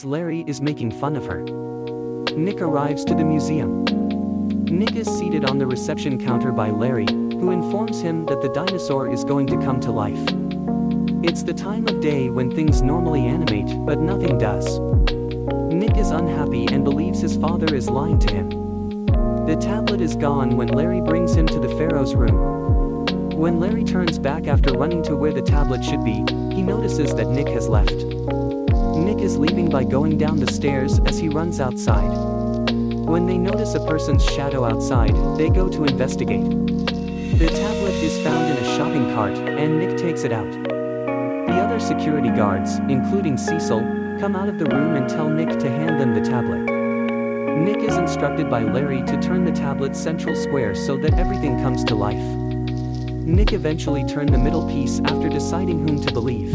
Larry is making fun of her. Nick arrives to the museum. Nick is seated on the reception counter by Larry, who informs him that the dinosaur is going to come to life. It's the time of day when things normally animate, but nothing does. Nick is unhappy and believes his father is lying to him. The tablet is gone when Larry brings him to the pharaoh's room. When Larry turns back after running to where the tablet should be, he notices that Nick has left. Nick is leaving by going down the stairs as he runs outside. When they notice a person's shadow outside, they go to investigate. The tablet is found in a shopping cart, and Nick takes it out. The other security guards, including Cecil, come out of the room and tell Nick to hand them the tablet. Nick is instructed by Larry to turn the tablet's central square so that everything comes to life. Nick eventually turned the middle piece after deciding whom to believe.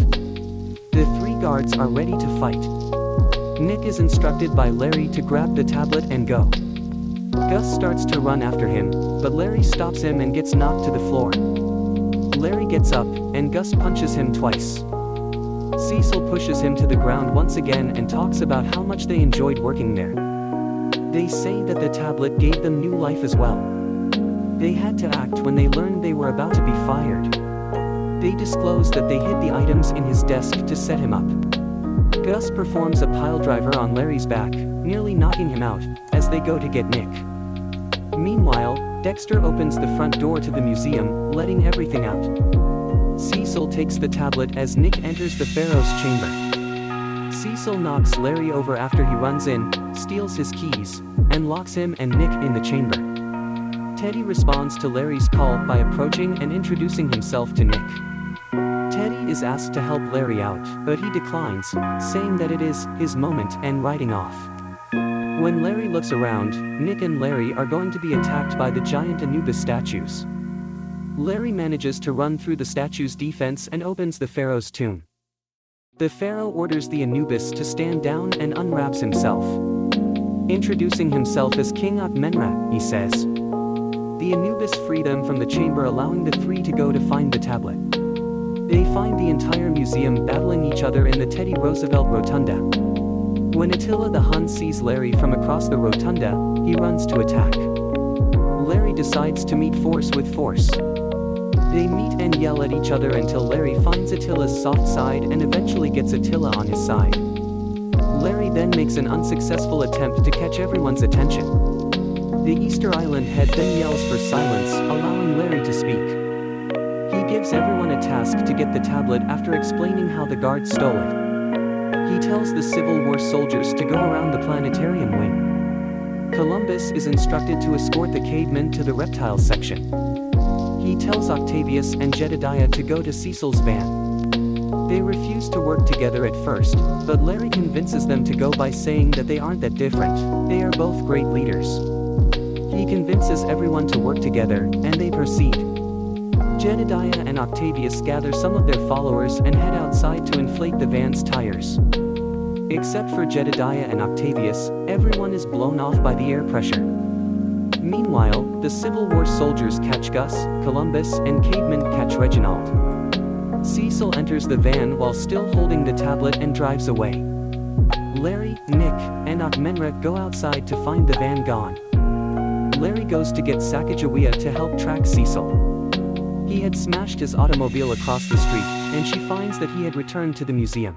The three guards are ready to fight. Nick is instructed by Larry to grab the tablet and go. Gus starts to run after him, but Larry stops him and gets knocked to the floor. Larry gets up, and Gus punches him twice. Cecil pushes him to the ground once again and talks about how much they enjoyed working there. They say that the tablet gave them new life as well. They had to act when they learned they were about to be fired. They disclose that they hid the items in his desk to set him up. Gus performs a piledriver on Larry's back, nearly knocking him out, as they go to get Nick. Meanwhile, Dexter opens the front door to the museum, letting everything out. Cecil takes the tablet as Nick enters the pharaoh's chamber. Cecil knocks Larry over after he runs in, steals his keys, and locks him and Nick in the chamber. Teddy responds to Larry's call by approaching and introducing himself to Nick. Teddy is asked to help Larry out, but he declines, saying that it is his moment and riding off. When Larry looks around, Nick and Larry are going to be attacked by the giant Anubis statues. Larry manages to run through the statue's defense and opens the pharaoh's tomb. The pharaoh orders the Anubis to stand down and unwraps himself. Introducing himself as King Akhmenret, he says. The Anubis free them from the chamber, allowing the three to go to find the tablet. They find the entire museum battling each other in the Teddy Roosevelt Rotunda. When Attila the Hun sees Larry from across the rotunda, he runs to attack. Larry decides to meet force with force. They meet and yell at each other until Larry finds Attila's soft side and eventually gets Attila on his side. Larry then makes an unsuccessful attempt to catch everyone's attention. The Easter Island head then yells for silence, allowing Larry to speak. He gives everyone a task to get the tablet after explaining how the guards stole it. He tells the Civil War soldiers to go around the planetarium wing. Columbus is instructed to escort the cavemen to the reptile section. He tells Octavius and Jedediah to go to Cecil's van. They refuse to work together at first, but Larry convinces them to go by saying that they aren't that different, they are both great leaders. He convinces everyone to work together, and they proceed. Jedediah and Octavius gather some of their followers and head outside to inflate the van's tires. Except for Jedediah and Octavius, everyone is blown off by the air pressure. Meanwhile, the Civil War soldiers catch Gus, Columbus, and cavemen catch Reginald. Cecil enters the van while still holding the tablet and drives away. Larry, Nick, and Akhmenret go outside to find the van gone. Larry goes to get Sacagawea to help track Cecil. He had smashed his automobile across the street, and she finds that he had returned to the museum.